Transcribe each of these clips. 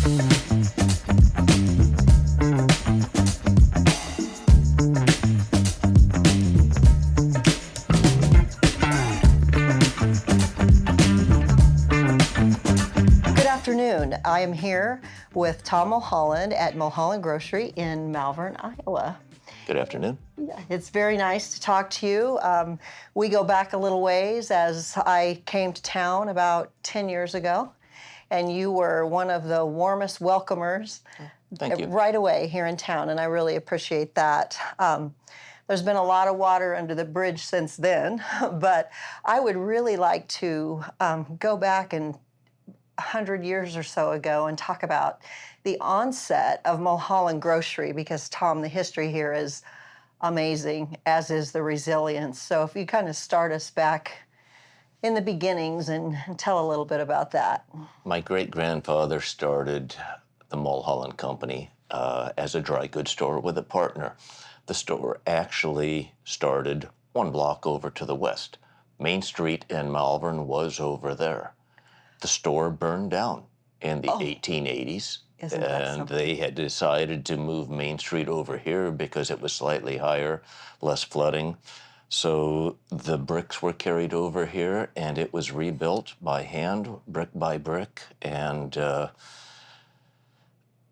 I am here with Tom Mulholland at Mulholland Grocery in Malvern, Iowa. Good afternoon. Yeah, it's very nice to talk to you. We go back a little ways as I came to town about 10 years ago, and you were one of the warmest welcomers. Thank you. Right away here in town, and I really appreciate that. There's been a lot of water under the bridge since then, but I would really like to go back and 100 years or so ago and talk about the onset of Mulholland Grocery, because Tom, the history here is amazing, as is the resilience. So if you kind of start us back in the beginnings and tell a little bit about that. My great-grandfather started the Mulholland Company as a dry goods store with a partner. The store actually started one block over to the west. Main Street in Malvern was over there. The store burned down in the 1880s, and they had decided to move Main Street over here because it was slightly higher, less flooding. So the bricks were carried over here, and it was rebuilt by hand, brick by brick. And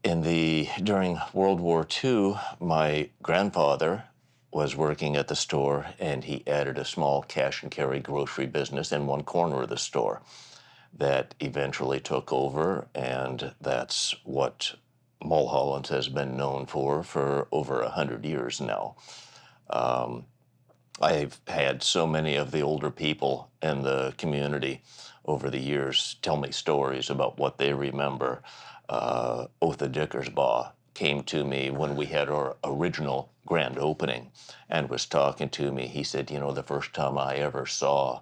during World War II, my grandfather was working at the store, and he added a small cash and carry grocery business in one corner of the store that eventually took over, and that's what Mulholland has been known for over 100 years now. I've had so many of the older people in the community over the years tell me stories about what they remember. Otha Dickersbaugh came to me when we had our original grand opening and was talking to me. He said, you know, the first time I ever saw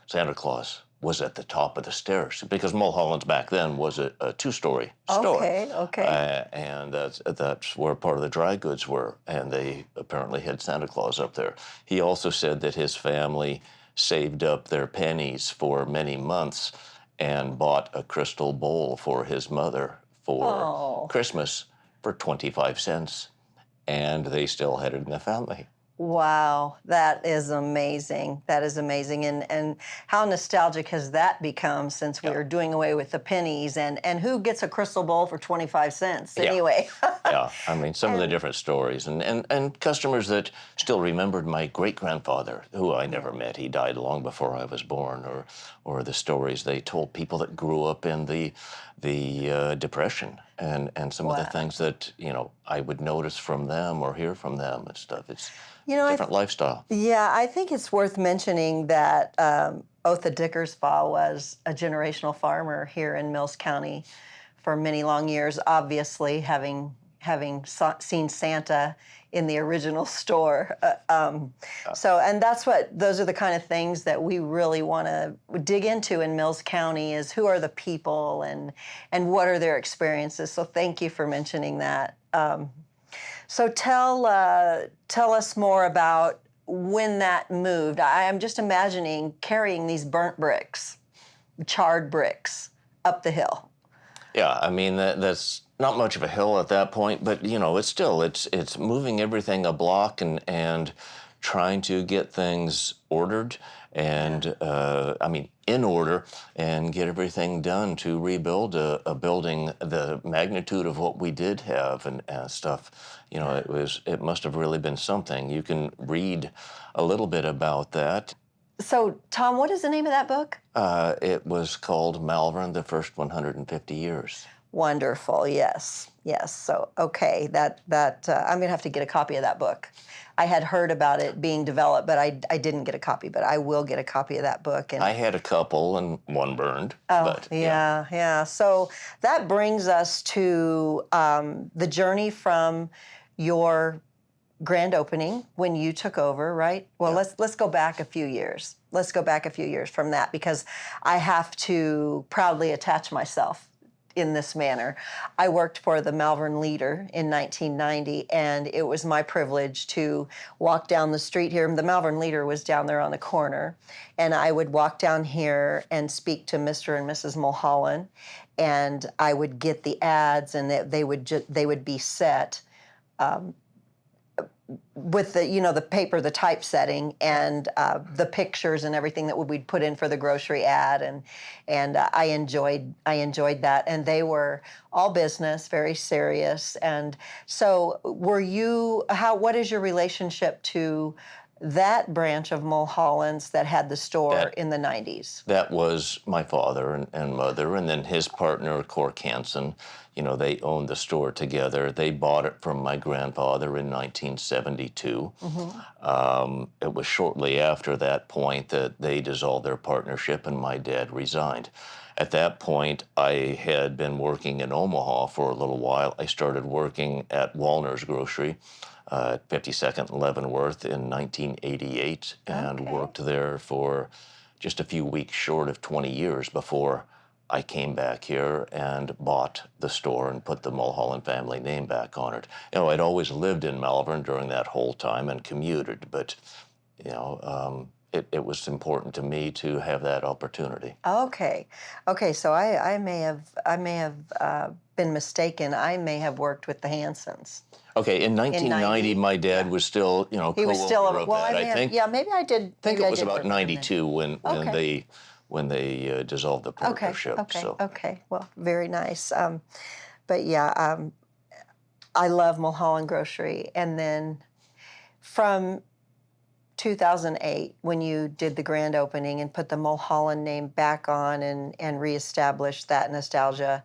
Santa Claus was at the top of the stairs, because Mulholland's back then was a two-story store. Okay. And that's where part of the dry goods were, and they apparently had Santa Claus up there. He also said that his family saved up their pennies for many months and bought a crystal bowl for his mother for Christmas for 25 cents, and they still had it in the family. Wow, that is amazing. That is amazing. And how nostalgic has that become since we are doing away with the pennies? And who gets a crystal bowl for 25 cents anyway? Yeah, I mean, some of the different stories. And customers that still remembered my great-grandfather, who I never met. He died long before I was born, or the stories they told people that grew up in the Depression, and some of the things that, you know, I would notice from them or hear from them and stuff. It's different lifestyle. Yeah, I think it's worth mentioning that Otha Dickersbaugh was a generational farmer here in Mills County for many long years, obviously having seen Santa in the original store. So, and those are the kind of things that we really want to dig into in Mills County, is who are the people and what are their experiences. So thank you for mentioning that. So tell us more about when that moved. I'm just imagining carrying these burnt bricks, charred bricks, up the hill. Yeah, I mean, that's not much of a hill at that point, but, you know, it's moving everything a block and trying to get things ordered and, in order, and get everything done to rebuild a building the magnitude of what we did have and stuff. You know, it must have really been something. You can read a little bit about that. So, Tom, what is the name of that book? It was called Malvern, the First 150 Years. Wonderful, yes. So, okay, that I'm gonna have to get a copy of that book. I had heard about it being developed, but I didn't get a copy, but I will get a copy of that book. And I had a couple, and one burned. Yeah. So that brings us to the journey from your grand opening when you took over, right? Well, let's go back a few years. Let's go back a few years from that, because I have to proudly attach myself in this manner. I worked for the Malvern Leader in 1990, and it was my privilege to walk down the street here. The Malvern Leader was down there on the corner, and I would walk down here and speak to Mr. and Mrs. Mulholland, and I would get the ads, and they would be set with the the paper, the typesetting, and the pictures and everything that we'd put in for the grocery ad, and I enjoyed that, and they were all business, very serious. And so, what is your relationship to that branch of Mulholland's that had the store That in the 90s? that was my father and mother, and then his partner, Cork Hansen. They owned the store together. They bought it from my grandfather in 1972. It was shortly after that point that they dissolved their partnership and my dad resigned. At that point, I had been working in Omaha for a little while. I started working at Walner's Grocery at 52nd and Leavenworth in 1988 and Okay. worked there for just a few weeks short of 20 years before I came back here and bought the store and put the Mulholland family name back on it. I'd always lived in Malvern during that whole time and commuted, but it was important to me to have that opportunity. Okay. Okay. So I may have been mistaken. I may have worked with the Hansons. Okay, in 1990, 90, my dad yeah. was still, He was still co-owner a of well. that. I may have, yeah. Maybe I did. think Maybe it I was did about work with them then. 92 Okay. when they dissolved the Okay. partnership. Okay. So Okay. Well, very nice. But yeah, I love Mulholland Grocery, and then from 2008, when you did the grand opening and put the Mulholland name back on and reestablished that nostalgia,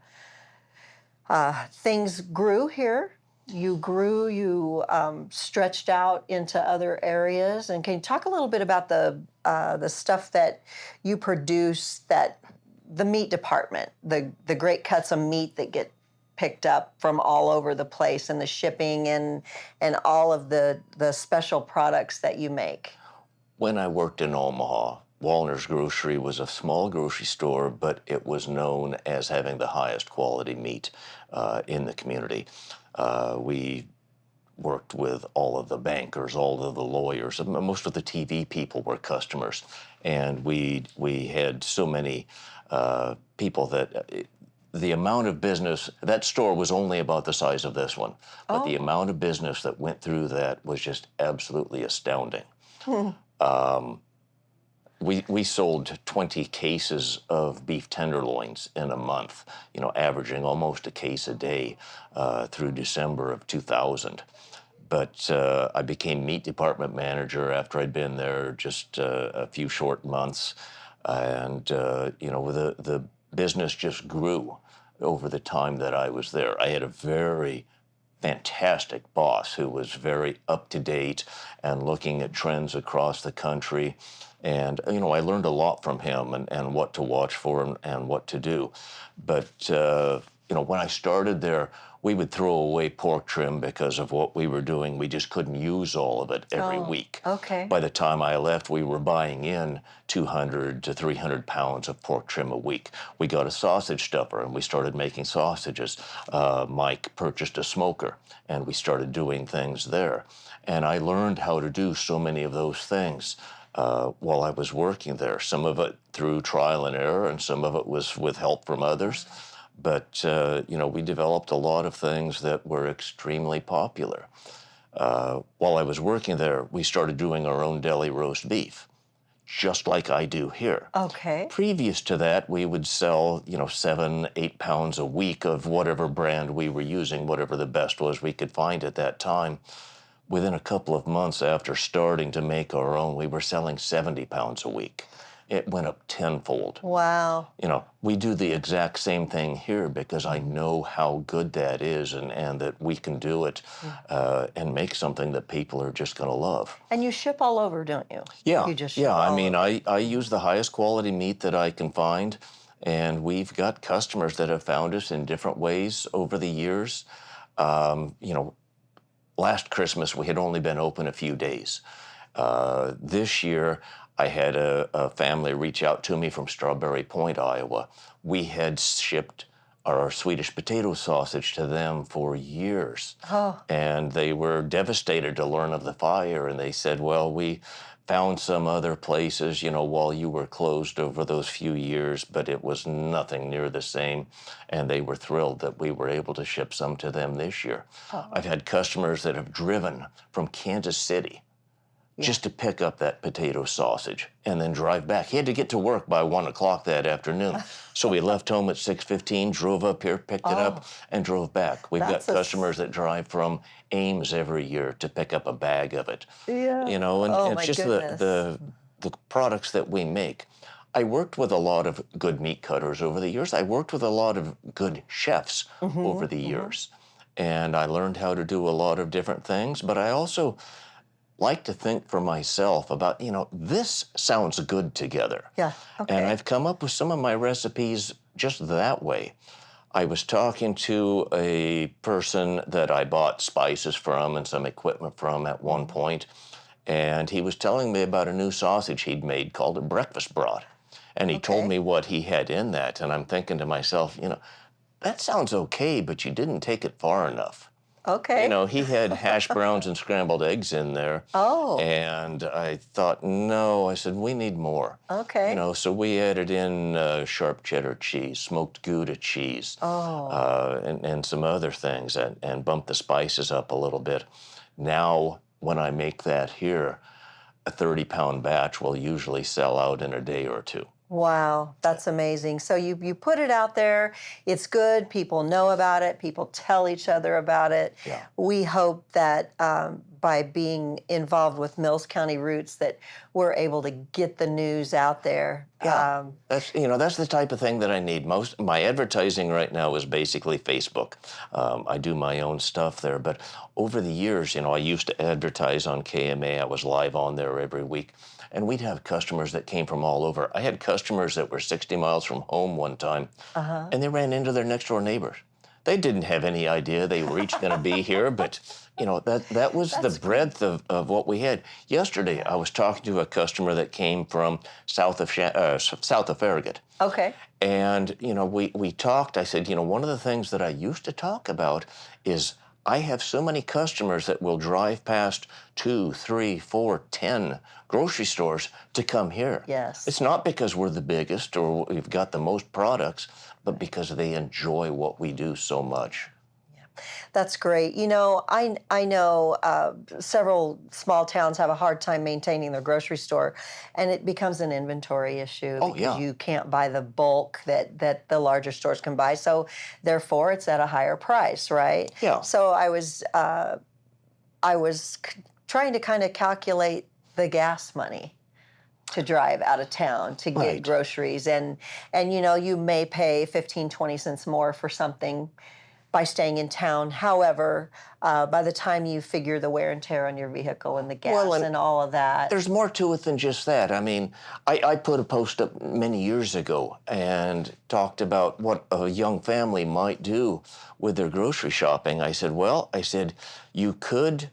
things grew here. You grew, you stretched out into other areas. And can you talk a little bit about the stuff that you produce, that the meat department, the great cuts of meat that get picked up from all over the place, and the shipping and all of the special products that you make? when I worked in Omaha, Walner's Grocery was a small grocery store, but it was known as having the highest quality meat in the community. We worked with all of the bankers, all of the lawyers, and most of the TV people were customers, and we had so many people that the amount of business, that store was only about the size of this one, but the Oh. amount of business that went through that was just absolutely astounding. Hmm. We sold 20 cases of beef tenderloins in a month, averaging almost a case a day through December of 2000. But I became meat department manager after I'd been there just a few short months. And, the business just grew over the time that I was there. I had a very fantastic boss who was very up to date and looking at trends across the country. And, I learned a lot from him and what to watch for and what to do. But, when I started there, we would throw away pork trim because of what we were doing. We just couldn't use all of it every Oh, week. okay. By the time I left, we were buying in 200 to 300 pounds of pork trim a week. We got a sausage stuffer and we started making sausages. Mike purchased a smoker and we started doing things there. And I learned how to do so many of those things while I was working there. Some of it through trial and error, and some of it was with help from others. But, we developed a lot of things that were extremely popular. While I was working there, we started doing our own deli roast beef, just like I do here. Okay. Previous to that, we would sell, 7, 8 pounds a week of whatever brand we were using, whatever the best was we could find at that time. Within a couple of months after starting to make our own, we were selling 70 pounds a week. It went up tenfold. Wow. We do the exact same thing here because I know how good that is and that we can do it and make something that people are just going to love. And you ship all over, don't you? Yeah, You just ship yeah. I all mean, over. I use the highest quality meat that I can find, and we've got customers that have found us in different ways over the years. Um, you know, Last Christmas we had only been open a few days. This year, I had a family reach out to me from Strawberry Point, Iowa. We had shipped our Swedish potato sausage to them for years. Oh, And they were devastated to learn of the fire. And they said, well, we found some other places, while you were closed over those few years, but it was nothing near the same. And they were thrilled that we were able to ship some to them this year. oh, I've had customers that have driven from Kansas City just to pick up that potato sausage and then drive back. He had to get to work by 1 o'clock that afternoon. So he left home at 6:15, drove up here, picked it up, and drove back. We've got that's a customers that drive from Ames every year to pick up a bag of it. yeah. And Oh it's my just goodness. the products that we make. I worked with a lot of good meat cutters over the years. I worked with a lot of good chefs over the years. And I learned how to do a lot of different things, but I also like to think for myself about, this sounds good together. Yeah. And Okay. I've come up with some of my recipes just that way. I was talking to a person that I bought spices from and some equipment from at one point, and he was telling me about a new sausage he'd made called a breakfast brat. And he told Okay. me what he had in that, and I'm thinking to myself, that sounds okay, but you didn't take it far enough. Okay. He had hash browns and scrambled eggs in there. Oh, And I thought, no, I said, we need more. okay. So we added in sharp cheddar cheese, smoked Gouda cheese, Oh, and some other things, and bumped the spices up a little bit. Now, when I make that here, a 30-pound batch will usually sell out in a day or two. wow. That's amazing. So you put it out there. It's good. People know about it. People tell each other about it. Yeah. We hope that by being involved with Mills County Roots that we're able to get the news out there. Yeah, that's the type of thing that I need. Most my advertising right now is basically Facebook. I do my own stuff there, but over the years, I used to advertise on KMA. I was live on there every week, and we'd have customers that came from all over. I had customers that were 60 miles from home one time, Uh-huh. and they ran into their next door neighbors. They didn't have any idea they were each going to be here, but that was the breadth of what we had. Yesterday, I was talking to a customer that came from south of Farragut. Okay. And, we talked. I said, one of the things that I used to talk about is I have so many customers that will drive past 2, 3, 4, 10 grocery stores to come here. Yes. It's not because we're the biggest or we've got the most products, but because they enjoy what we do so much. That's great. I know several small towns have a hard time maintaining their grocery store, and it becomes an inventory issue Oh, because yeah. you can't buy the bulk that the larger stores can buy. So therefore, it's at a higher price, right? Yeah. So I was trying to kind of calculate the gas money to drive out of town to get Right. groceries, and you may pay 15, 20 cents more for something by staying in town. However, by the time you figure the wear and tear on your vehicle and the gas Well, and all of that, There's more to it than just that. I mean, I put a post up many years ago and talked about what a young family might do with their grocery shopping. I said, you could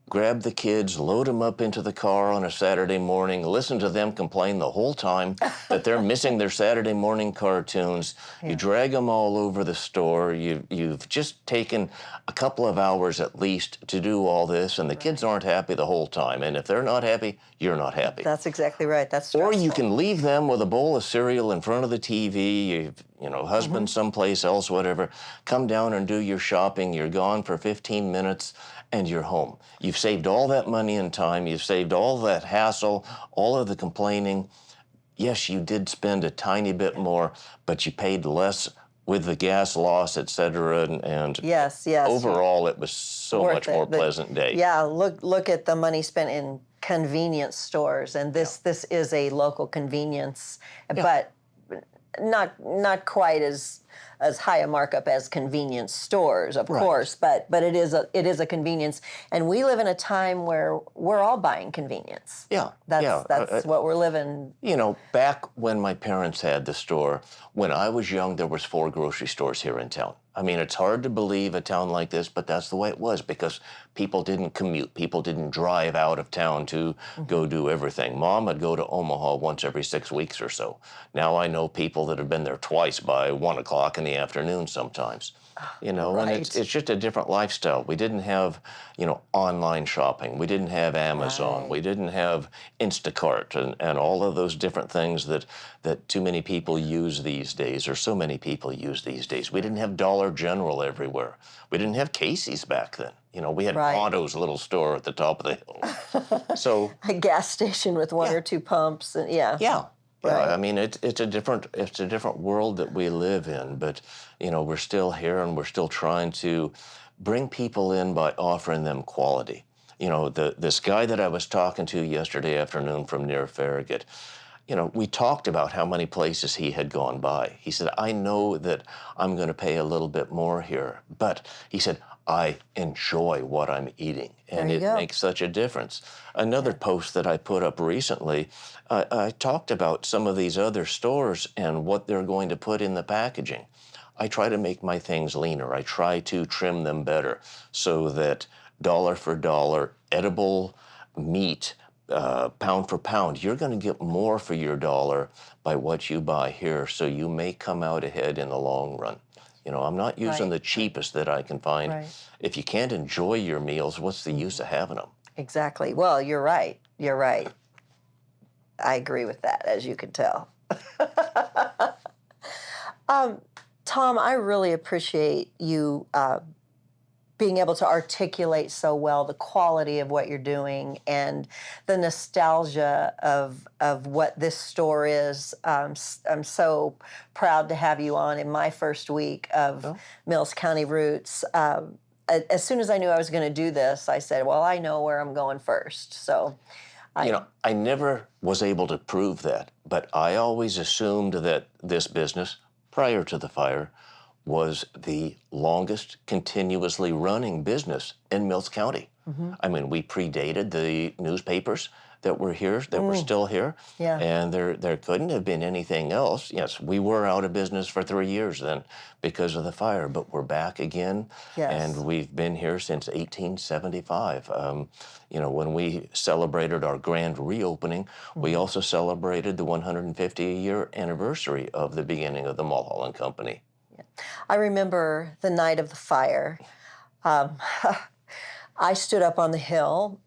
grab the kids, load them up into the car on a Saturday morning, listen to them complain the whole time that they're missing their Saturday morning cartoons. Yeah. You drag them all over the store. You've just taken a couple of hours at least to do all this, and the kids aren't happy the whole time. And if they're not happy, you're not happy. that's exactly right. That's Or stressful. you can leave them with a bowl of cereal in front of the TV, husband someplace else, whatever. Come down and do your shopping. You're gone for 15 minutes and you're home. You've saved all that money and time. You've saved all that hassle, all of the complaining. Yes, you did spend a tiny bit more, but you paid less with the gas loss, et cetera. And Yes. overall, it was so Worth much it. more pleasant day. Yeah, look at the money spent in convenience stores, and this is a local convenience, but not quite as high a markup as convenience stores, of course, but it is a convenience, and we live in a time where we're all buying convenience. Yeah, That's what we're living. Back when my parents had the store, when I was young, there was 4 grocery stores here in town. I mean, it's hard to believe a town like this, but that's the way it was because people didn't commute. People didn't drive out of town to go do everything. Mom would go to Omaha once every 6 weeks or so. Now I know people that have been there twice by 1 o'clock in the the afternoon sometimes. You know, and Right. it's just a different lifestyle. We didn't have, online shopping. We didn't have Amazon. Right. We didn't have Instacart and all of those different things that too many people use these days, or so many people use these days. We didn't have Dollar General everywhere. We didn't have Casey's back then. We had Right. Otto's little store at the top of the hill. So A gas station with one yeah, or two pumps, and yeah. yeah, yeah. I Right. mean, it's a different world that we live in, but we're still here and we're still trying to bring people in by offering them quality. This guy that I was talking to yesterday afternoon from near Farragut, we talked about how many places he had gone by. He said, I know that I'm going to pay a little bit more here, but he said, I enjoy what I'm eating, There and you it go. makes such a difference. Another post that I put up recently, I talked about some of these other stores and what they're going to put in the packaging. I try to make my things leaner. I try to trim them better so that dollar for dollar, edible meat, pound for pound, you're going to get more for your dollar by what you buy here. So you may come out ahead in the long run. I'm not using Right. the cheapest that I can find. Right. If you can't enjoy your meals, what's the use of having them? Exactly. Well, you're right. You're right. I agree with that, as you can tell. um, Tom, I really appreciate you being able to articulate so well the quality of what you're doing and the nostalgia of what this store is. I'm so proud to have you on in my first week of Well, Mills County Roots. As soon as I knew I was going to do this, I said, well, I know where I'm going first. So I, I never was able to prove that, but I always assumed that this business, prior to the fire, was the longest continuously running business in Mills County. Mhm. I mean, we predated the newspapers that were here, that were still here, Yeah. and there couldn't have been anything else. Yes, we were out of business for 3 years then because of the fire, but we're back again, Yes. and we've been here since 1875. When we celebrated our grand reopening, we Mhm. also celebrated the 150-year anniversary of the beginning of the Mulholland Company. I remember the night of the fire. Um, I stood up on the hill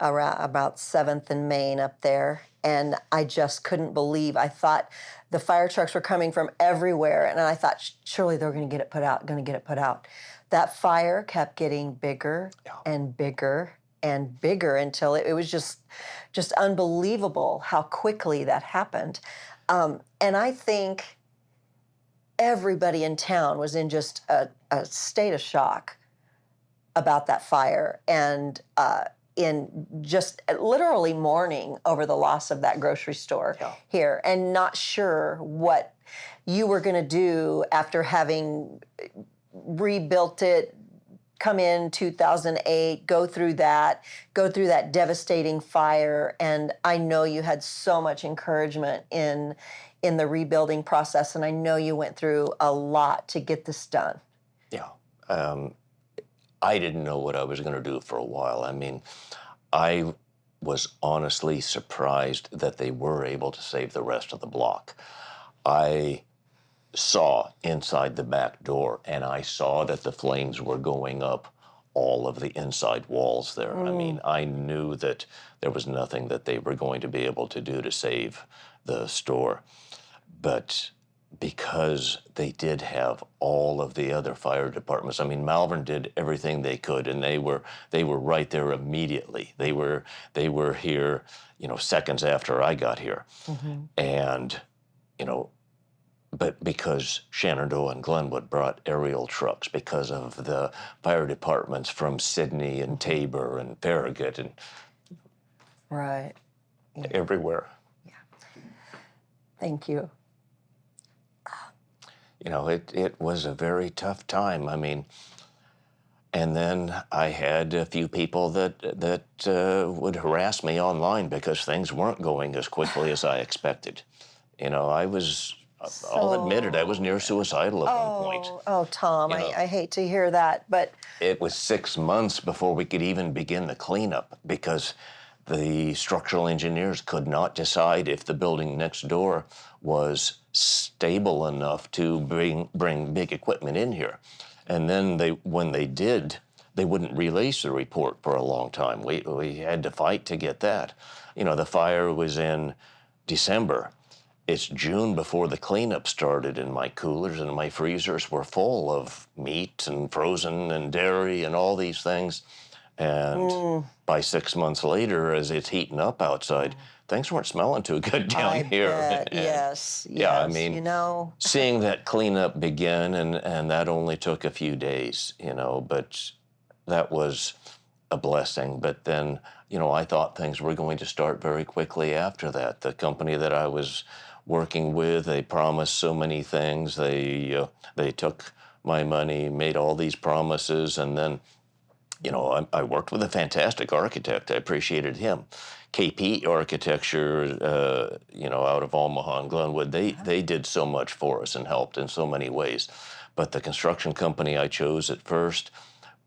around about 7th and Main up there, and I just couldn't believe. I thought the fire trucks were coming from everywhere, and I thought surely they're going to get it put out, going to get it put out. That fire kept getting bigger Yeah. and bigger and bigger until it was just unbelievable how quickly that happened. And I think everybody in town was in just a state of shock about that fire and in just literally mourning over the loss of that grocery store Yeah. here and not sure what you were going to do after having rebuilt it, come in 2008, go through that devastating fire. And I know you had so much encouragement in the rebuilding process, and I know you went through a lot to get this done. Yeah. I didn't know what I was going to do for a while. I mean, I was honestly surprised that they were able to save the rest of the block. I saw inside the back door, and I saw that the flames were going up all of the inside walls there. I mean, I knew that there was nothing that they were going to be able to do to save the store. But because they did have all of the other fire departments, I mean, Malvern did everything they could, and they were right there immediately. They were here, seconds after I got here, Mm-hmm. and you know, but because Shenandoah and Glenwood brought aerial trucks, because of the fire departments from Sydney and Tabor and Farragut and Right. everywhere. Thank you. It was a very tough time. I mean, and then I had a few people that would harass me online because things weren't going as quickly as I expected. I'll admit it, I was near suicidal at one point. Oh, Tom, You I, know, I hate to hear that, but it was 6 months before we could even begin the cleanup because The structural engineers could not decide if the building next door was stable enough to bring big equipment in here. And then when they did, they wouldn't release the report for a long time. We had to fight to get that. You know, the fire was in December. It's June before the cleanup started, and my coolers and my freezers were full of meat and frozen and dairy and all these things. And by 6 months later, as it's heating up outside, things weren't smelling too good down I here. bet. And Yes. yeah, I Yes. mean, You know. seeing that cleanup begin, and that only took a few days, you know, but that was a blessing. But then, you know, I thought things were going to start very quickly after that. The company that I was working with, they promised so many things. They took my money, made all these promises, and then, you know, I worked with a fantastic architect. I appreciated him. KP Architecture, you know, out of Omaha and Glenwood, they did so much for us and helped in so many ways. But the construction company I chose at first,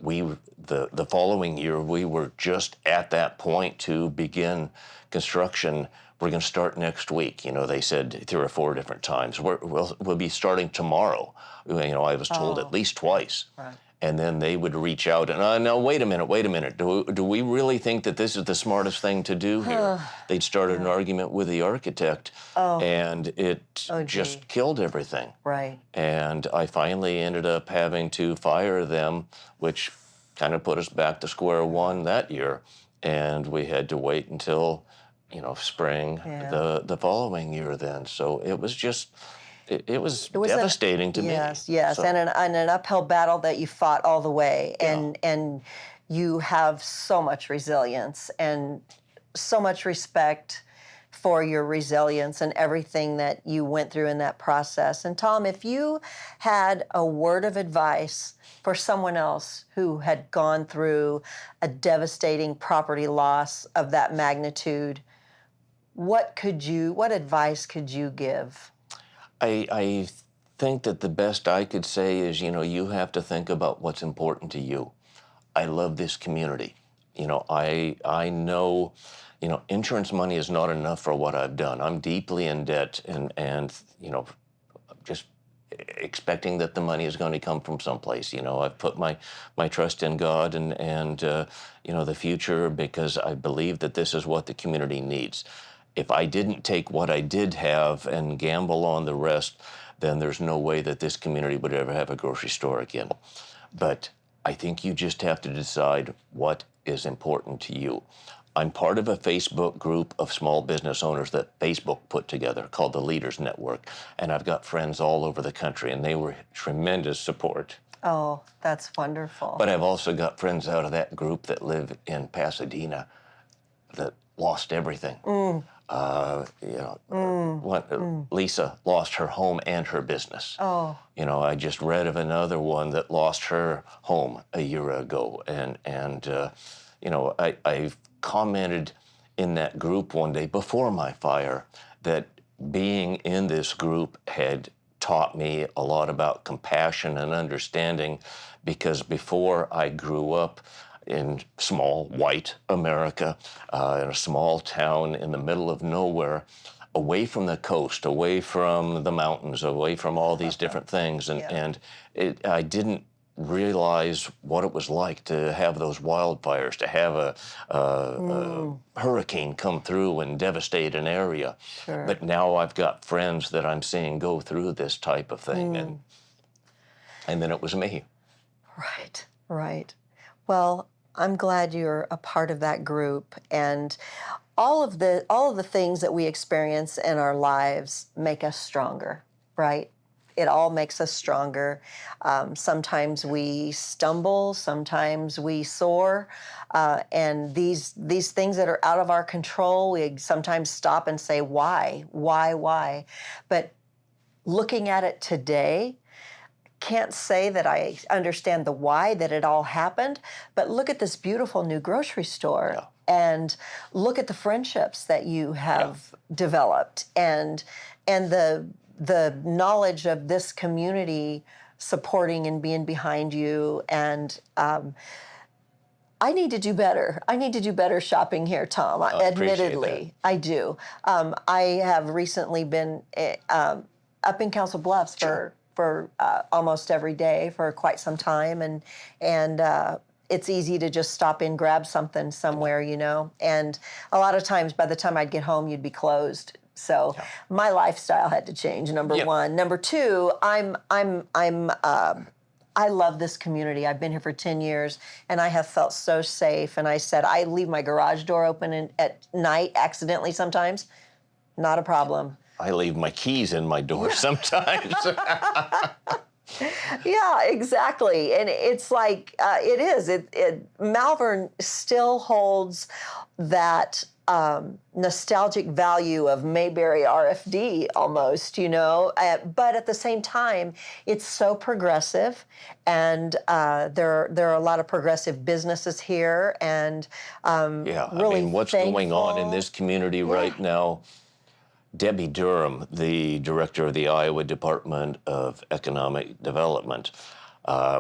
the following year, we were just at that point to begin construction. We're going to start next week. You know, they said 3 or 4 different times. We'll be starting tomorrow. You know, I was told at least twice. Right. And then they would reach out and, no, wait a minute. Do we really think that this is the smartest thing to do here? They'd started an argument with the architect, and it just Gee. killed everything. Right. And I finally ended up having to fire them, which kind of put us back to square one that year. And we had to wait until, you know, spring the following year then. So it was just, it was devastating to me. Yes, yes, So, and an uphill battle that you fought all the way, Yeah. and you have so much resilience and so much respect for your resilience and everything that you went through in that process. And Tom, if you had a word of advice for someone else who had gone through a devastating property loss of that magnitude, what advice could you give? I think that the best I could say is, you know, you have to think about what's important to you. I love this community. You know, I know, you know, insurance money is not enough for what I've done. I'm deeply in debt, and you know, just expecting that the money is going to come from someplace. You know, I've put my trust in God and you know, the future, because I believe that this is what the community needs. If I didn't take what I did have and gamble on the rest, then there's no way that this community would ever have a grocery store again. But I think you just have to decide what is important to you. I'm part of a Facebook group of small business owners that Facebook put together called the Leaders Network, and I've got friends all over the country, and they were tremendous support. Oh, that's wonderful. But I've also got friends out of that group that live in Pasadena that lost everything. You know, Lisa lost her home and her business. Oh, You know, I just read of another one that lost her home a year ago, and you know, I commented in that group one day before my fire that being in this group had taught me a lot about compassion and understanding, because before I grew up in small white America, in a small town in the middle of nowhere, away from the coast, away from the mountains, away from all these different things, and I didn't realize what it was like to have those wildfires, to have a hurricane come through and devastate an area. sure. But now I've got friends that I'm seeing go through this type of thing, and then it was me. Right, right. Well, I'm glad you're a part of that group, and all of the things that we experience in our lives make us stronger, right? It all makes us stronger. Sometimes we stumble, sometimes we soar, and these things that are out of our control, we sometimes stop and say, why? But looking at it today, can't say that I understand the why that it all happened, but look at this beautiful new grocery store. Yeah. And look at the friendships that you have developed, and the knowledge of this community supporting and being behind you. And I need to do better. I need to do better shopping here, Tom. I appreciate Admittedly, I do. I have recently been up in Council Bluffs for almost every day for quite some time, and it's easy to just stop in, grab something somewhere, And a lot of times, by the time I'd get home, you'd be closed. So my lifestyle had to change. Number one. Number two, I love this community. I've been here for 10 years, and I have felt so safe. And I said, I leave my garage door open at night accidentally sometimes. Not a problem. I leave my keys in my door sometimes. Yeah, exactly. And it's like, it is. Malvern still holds that nostalgic value of Mayberry RFD almost, but at the same time, it's so progressive, and there are a lot of progressive businesses here, and really what's going on in this community right now? Debbie Durham, the director of the Iowa Department of Economic Development,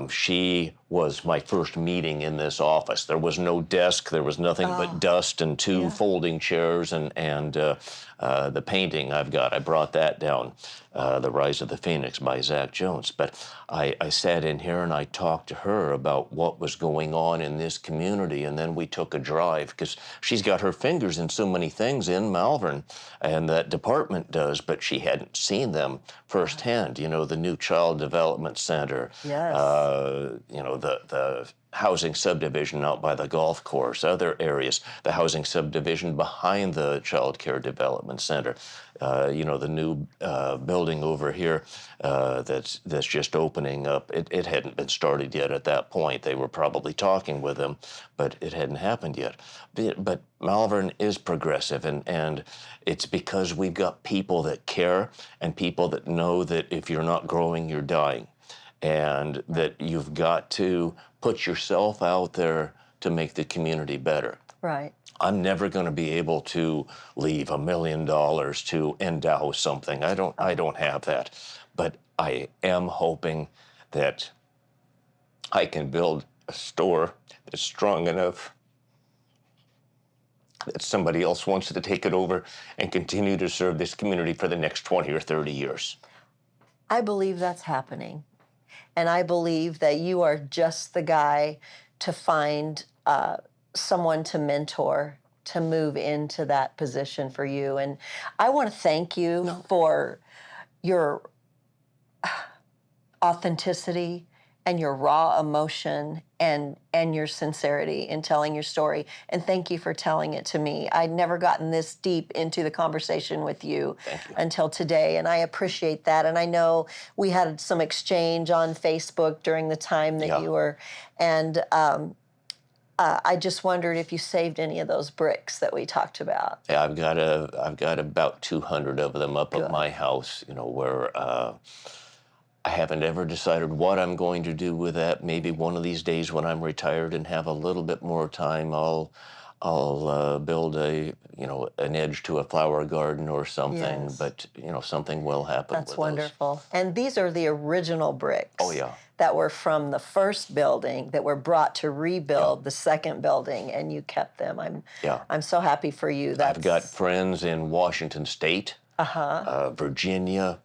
she was my first meeting in this office. There was no desk. There was nothing but dust and two folding chairs and the painting I've got. I brought that down, The Rise of the Phoenix by Zach Jones. But I sat in here and I talked to her about what was going on in this community, and then we took a drive because she's got her fingers in so many things in Malvern, and that department does, but she hadn't seen them firsthand. The new Child Development Center, Yes. The housing subdivision out by the golf course, other areas, the housing subdivision behind the Child Care Development Center, the new building over here that's just opening up. It hadn't been started yet at that point. They were probably talking with them, but it hadn't happened yet. But Malvern is progressive, and it's because we've got people that care and people that know that if you're not growing, you're dying. And that you've got to put yourself out there to make the community better. Right. I'm never going to be able to leave $1 million to endow something. I don't have that. But I am hoping that I can build a store that's strong enough that somebody else wants to take it over and continue to serve this community for the next 20 or 30 years. I believe that's happening. And I believe that you are just the guy to find someone to mentor to move into that position for you. And I want to thank you for your authenticity and your raw emotion and your sincerity in telling your story. And thank you for telling it to me. I'd never gotten this deep into the conversation with you until today, and I appreciate that. And I know we had some exchange on Facebook during the time that you were, and I just wondered if you saved any of those bricks that we talked about. Yeah, I've got about 200 of them up at my house, where I haven't ever decided what I'm going to do with that. Maybe one of these days when I'm retired and have a little bit more time, I'll build an edge to a flower garden or something. Yes. But something will happen. That's with wonderful. Those. And these are the original bricks. Oh yeah. That were from the first building that were brought to rebuild the second building, and you kept them. I'm so happy for you. I've got friends in Washington State, Virginia,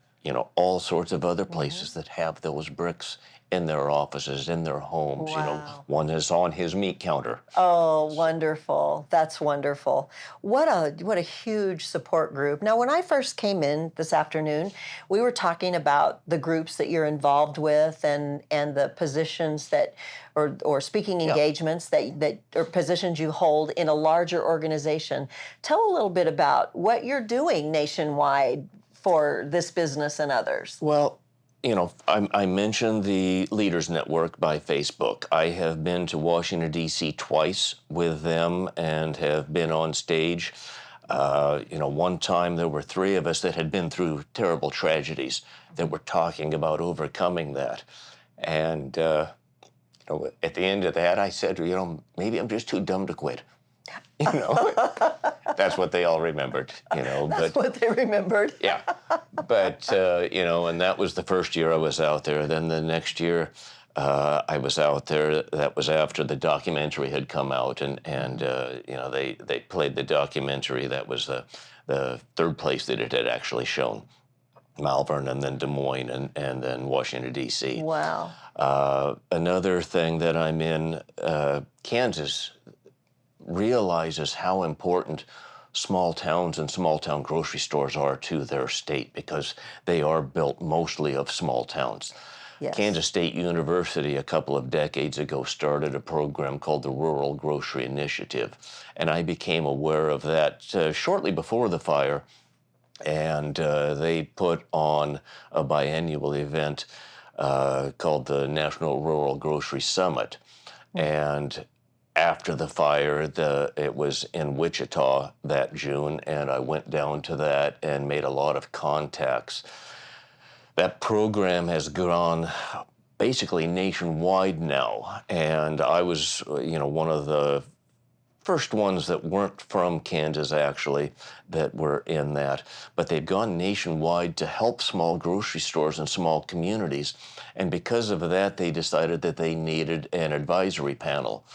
all sorts of other places that have those bricks in their offices, in their homes. Wow. One is on his meat counter. Oh, wonderful. That's wonderful. What a huge support group. Now, when I first came in this afternoon, we were talking about the groups that you're involved with and the positions that or speaking engagements that or positions you hold in a larger organization. Tell a little bit about what you're doing nationwide for this business and others. Well, I mentioned the Leaders Network by Facebook. I have been to Washington, D.C. twice with them and have been on stage. One time there were 3 of us that had been through terrible tragedies that were talking about overcoming that. And, at the end of that, I said, maybe I'm just too dumb to quit. That's what they all remembered, That's what they remembered. Yeah. But, and that was the first year I was out there. Then the next year, I was out there. That was after the documentary had come out, and they played the documentary. That was the third place that it had actually shown. Malvern, and then Des Moines, and then Washington, D.C. Wow. Another thing that I'm in, Kansas realizes how important small towns and small town grocery stores are to their state, because they are built mostly of small towns. Yes. Kansas State University a couple of decades ago started a program called the Rural Grocery Initiative, and I became aware of that shortly before the fire. And they put on a biennial event called the National Rural Grocery Summit. And after the fire, it was in Wichita that June, and I went down to that and made a lot of contacts. That program has gone basically nationwide now, and I was, one of the first ones that weren't from Kansas, actually, that were in that. But they've gone nationwide to help small grocery stores and small communities. And because of that, they decided that they needed an advisory panel.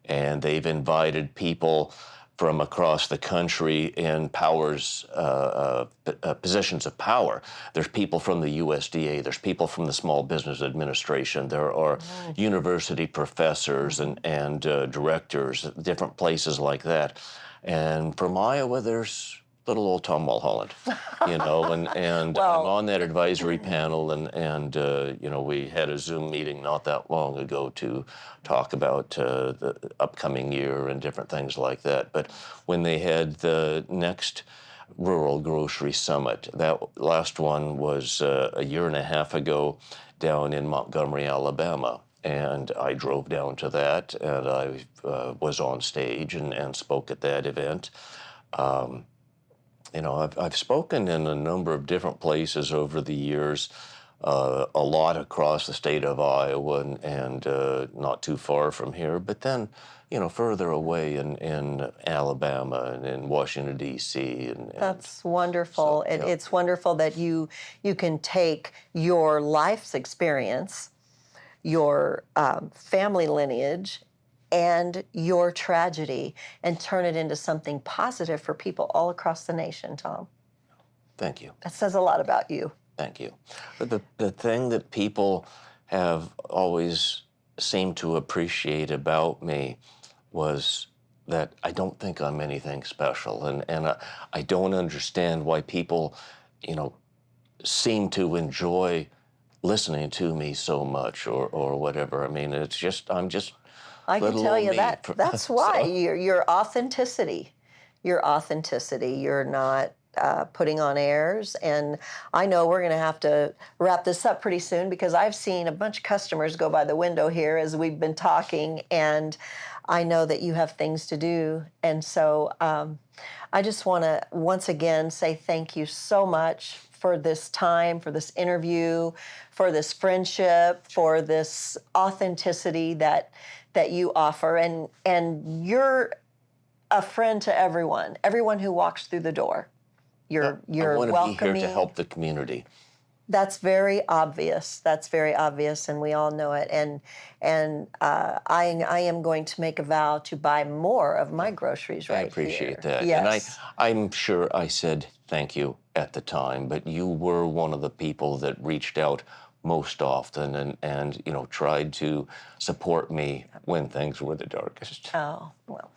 And they've invited people from across the country in positions of power. There's people from the USDA, there's people from the Small Business Administration, there are university professors and directors, different places like that. And from Iowa, there's little old Tom Mulholland, and Well, I'm on that advisory panel, and we had a Zoom meeting not that long ago to talk about the upcoming year and different things like that. But when they had the next Rural Grocery Summit, that last one was a year and a half ago down in Montgomery, Alabama. And I drove down to that, and I was on stage and spoke at that event. I've spoken in a number of different places over the years, a lot across the state of Iowa and not too far from here, but then, further away in Alabama and in Washington, D.C. That's wonderful. So, yeah. It's wonderful that you can take your life's experience, your family lineage, and your tragedy, and turn it into something positive for people all across the nation, Tom. Thank you. That says a lot about you. Thank you. But the thing that people have always seemed to appreciate about me was that I don't think I'm anything special, and I don't understand why people, seem to enjoy listening to me so much or whatever. I mean, I'm just I can little tell old you me. that's why So, your authenticity, you're not putting on airs. And I know we're going to have to wrap this up pretty soon, because I've seen a bunch of customers go by the window here as we've been talking, and I know that you have things to do. And so I just want to once again say thank you so much for this time, for this interview, for this friendship, for this authenticity that you offer, and you're a friend to everyone who walks through the door. You're I want to be welcoming. here to help the community. That's very obvious. That's very obvious, and we all know it. And I am going to make a vow to buy more of my groceries right I appreciate here. that. Yes. And I'm sure I said thank you at the time, but you were one of the people that reached out most often and tried to support me when things were the darkest. Oh, well.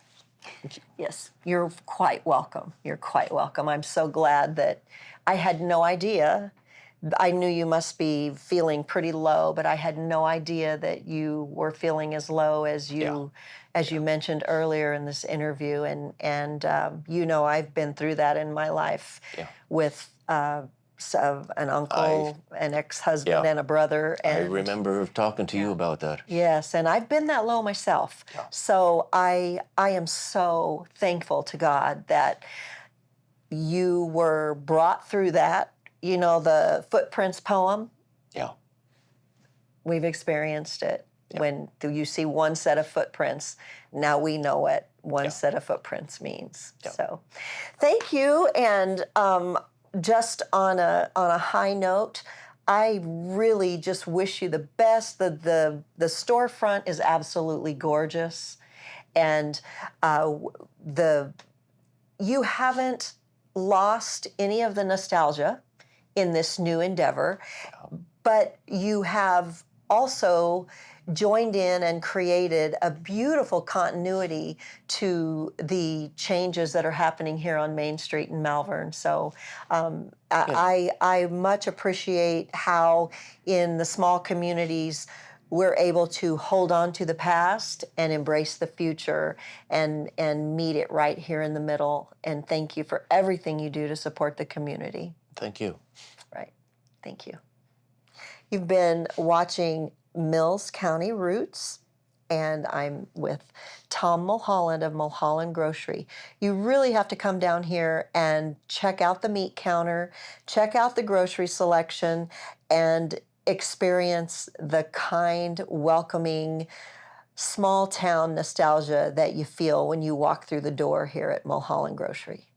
Yes, you're quite welcome. You're quite welcome. I'm so glad that I had no idea. I knew you must be feeling pretty low, but I had no idea that you were feeling as low as you mentioned earlier in this interview. And I've been through that in my life with an uncle, an ex-husband, and a brother. And I remember talking to you about that. yes, and I've been that low myself. Yeah. So I am so thankful to God that you were brought through that. You know, the Footprints poem? Yeah. We've experienced it. Yeah. When you see one set of footprints, now we know what one set of footprints means. Yeah. So thank you. And just on a high note, I really just wish you the best. The storefront is absolutely gorgeous, and the you haven't lost any of the nostalgia in this new endeavor, but you have also joined in and created a beautiful continuity to the changes that are happening here on Main Street in Malvern. So Yeah. I much appreciate how in the small communities we're able to hold on to the past and embrace the future and meet it right here in the middle. And thank you for everything you do to support the community. Thank you. Right. Thank you. You've been watching Mills County Roots, and I'm with Tom Mulholland of Mulholland Grocery. You really have to come down here and check out the meat counter, check out the grocery selection, and experience the kind, welcoming, small town nostalgia that you feel when you walk through the door here at Mulholland Grocery.